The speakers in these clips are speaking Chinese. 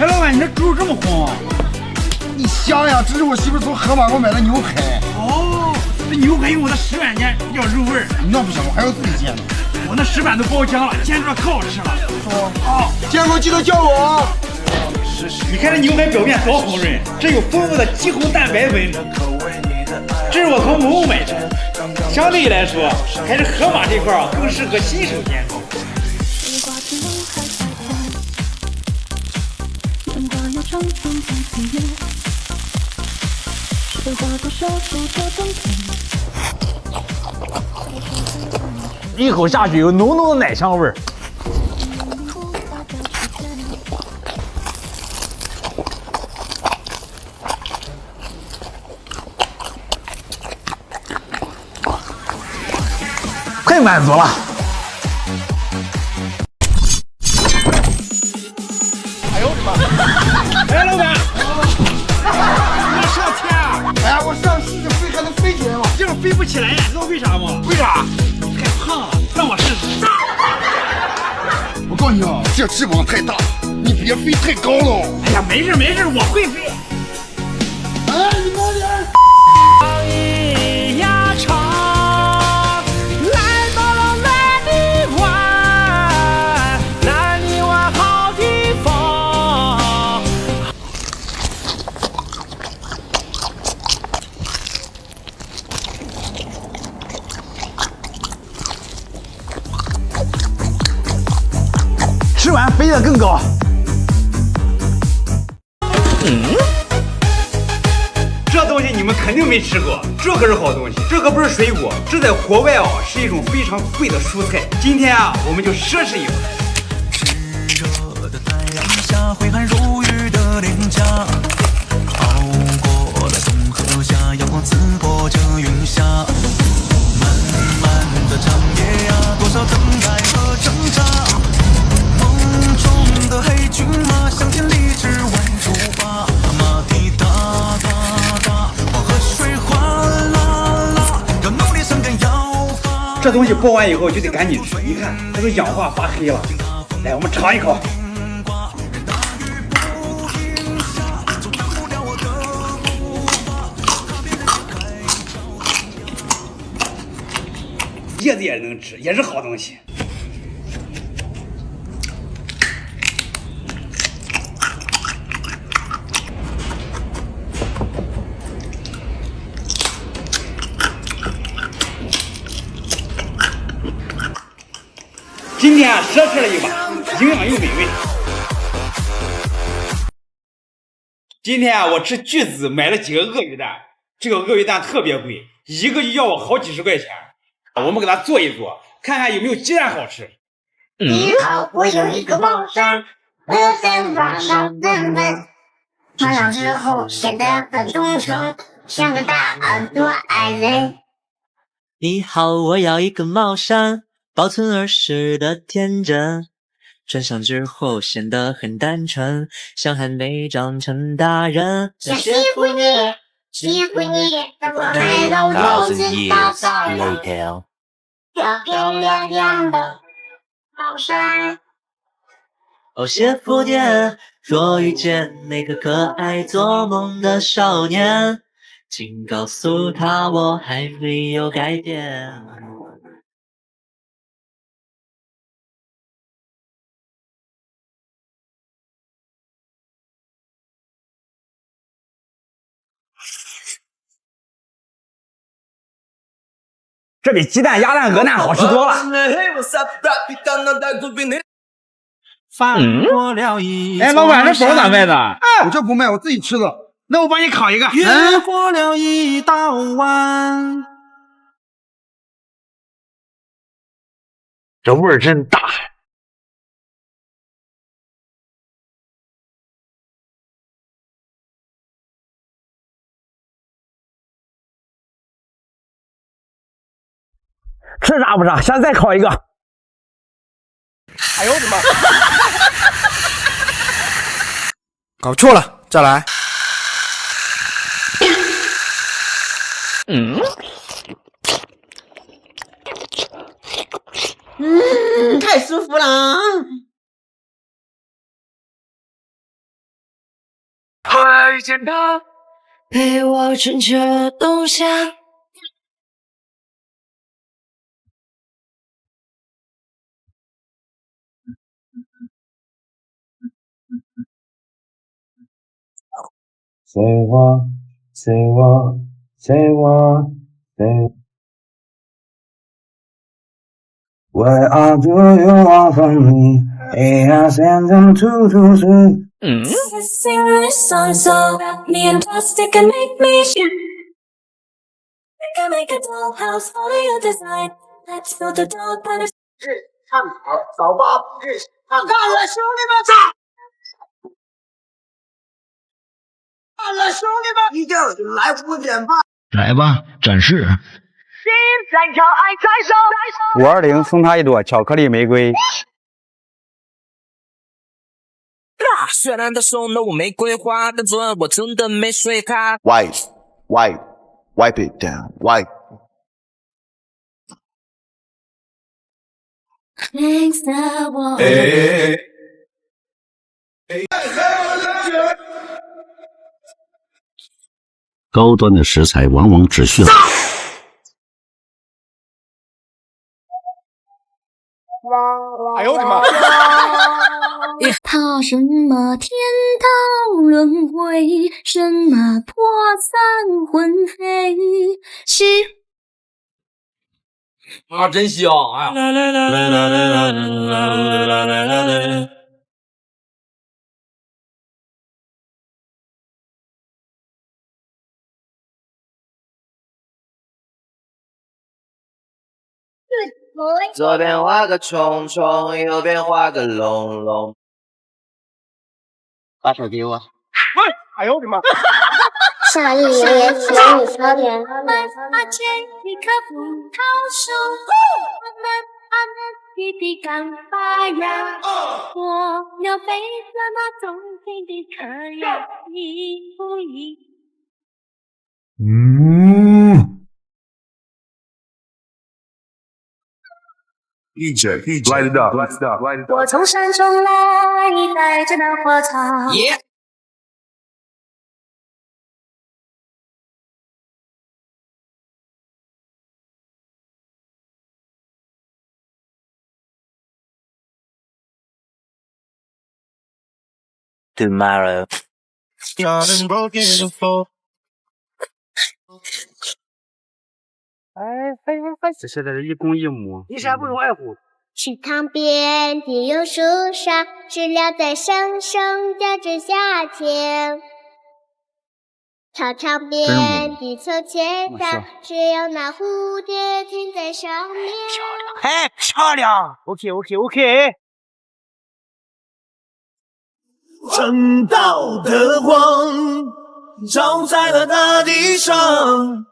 哎，老板，你这猪肉这么红啊？你想呀，这是我媳妇从河马给我买的牛排。哦，这牛排用我的石板煎比较入味儿。那不行，我还要自己煎呢。我那石板都包浆了，煎出来可好吃了。好，煎过记得叫我。你看这牛排表面多红润，这有丰富的肌红蛋白纹理。这是我从某买的，相对来说，还是河马这块更适合新手煎炒。一口下去有浓浓的奶香味儿。太满足了！哎呦我的妈！哎，老板，你上天啊！哎呀，我上试试飞还能飞起来吗？就是飞不起来，你知道为啥吗？为啥？你太胖了，让我试试。我告诉你啊，这翅膀太大，你别飞太高了。哎呀，没事没事，我会飞。哎，你慢点。吃完飞得更高。这东西你们肯定没吃过，这可是好东西，这可不是水果，这在国外啊是一种非常贵的蔬菜。今天啊，我们就奢侈一回。炽热的太阳下，挥汗如雨的脸颊，熬过了冬和夏，阳光刺破这云霞。漫漫的长夜呀，多少等待和挣扎。梦中的黑骏马，向千里之外出发。马蹄哒哒哒，黄河水哗啦啦，要努力生根要发。这东西剥完以后就得赶紧吃，你看它都氧化发黑了。来，我们尝一口。叶子也能吃，也是好东西。今天啊，奢侈了一把，营养又美味。今天啊，我吃巨资买了几个鳄鱼蛋，这个鳄鱼蛋特别贵，一个就要我好几十块钱。我们给它做一做，看看有没有鸡蛋好吃。你好，我有一个梦想，我在网上问问，穿上之后显得很忠诚，像个大耳朵爱人。你好，我要一个帽衫，保存儿时的天真，穿上之后显得很单纯，像还没长成大人。想欺负你，欺负你，让我看到肉质大大的，漂漂亮亮的帽衫。哦，谢福店，若遇见那个可爱做梦的少年，请告诉他我还没有改变。这比鸡蛋、鸭蛋、鹅蛋好吃多了。哎，老板，这包咋卖的？我这不卖，我自己吃的。那我帮你烤一个。越过了一道弯。这味儿真大。吃啥不啥，下次再烤一个。哎呦我的妈！搞错了，再来。太舒服了。后来遇见他，陪我乘着东夏。随我，随我，随我，随我。Where are do you want from me? Hey, I send them to sleep. Sing this song so me and plastic can make me shine. We can make a dollhouse for your design. Let's build a doll by the 汉堡早八日干了，兄弟们！干了，兄弟们！一定来5点半。来吧，展示。心在跳，爱在手。520送他一朵巧克力玫瑰。虽然他送了我玫瑰花，但昨晚我真的没睡他。Wipe it down. Wipe. Next the wall. 高端的食材往往只需要。哎呦我的妈！怕什么天道轮回，什么破散魂飞，是啊，真香！哎呀，左边画个虫虫，右边画个龙龙。把手给我。哎呦我的妈！下一年请你喝点。把这一棵葡萄树，慢慢地地干发芽。我要被这么动听的歌谣一不一？DJ, light it up, light it up, light it up. 我从山中来，带着那火草。Tomorrow。这现在是一公一母。一山不容二虎。池塘边的榕树上，知了在声声叫着夏天。操场边的秋千上，只有那蝴蝶停在上面。哎，漂亮 ！OK。正道的光照在了大地上。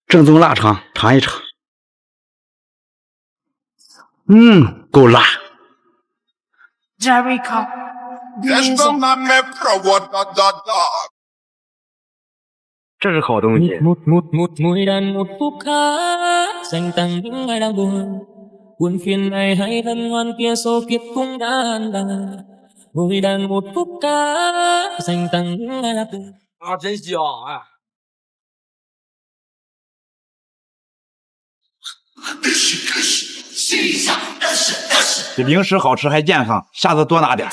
正宗腊肠，尝一尝。够辣。Jericho。这是好东西。Mùi đàn một phút khác dành tặng những ai đang buồn. Buồn phiền này hay thân ngoan kia số kiếp cũng đã an bài. Mùi đàn một phút khác dành tặng những ai đang buồn. 啊，真香！哎。这零食好吃还健康，下次多拿点。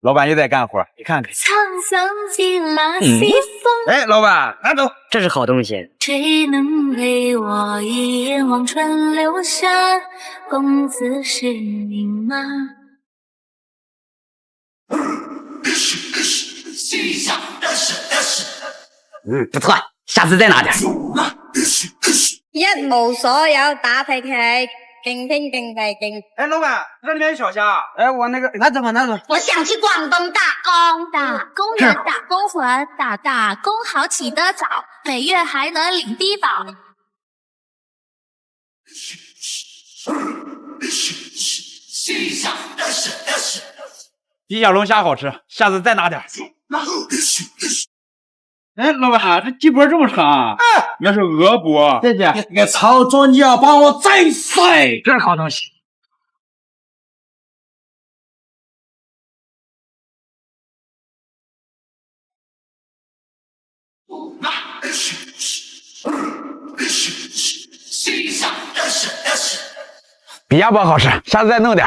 老板又在干活，你看看。哎，老板，拿走。这是好东西。谁能陪我一眼望穿流下？公子是你吗？不错，下次再拿点。一无所有，打屁气，竞天竞地竞。哎，老板，这里面有小虾。哎，我那个拿走吧，拿走。我想去广东打工，打工人打工魂，打工好起得早，每月还能领低保。比小龙虾好吃，下次再拿点。哎，老板，这鸡脖这么长啊？哎，那是恶补。谢谢。我操作，你要帮我再塞。这是好东西。比鸭脖好吃，下次再弄点。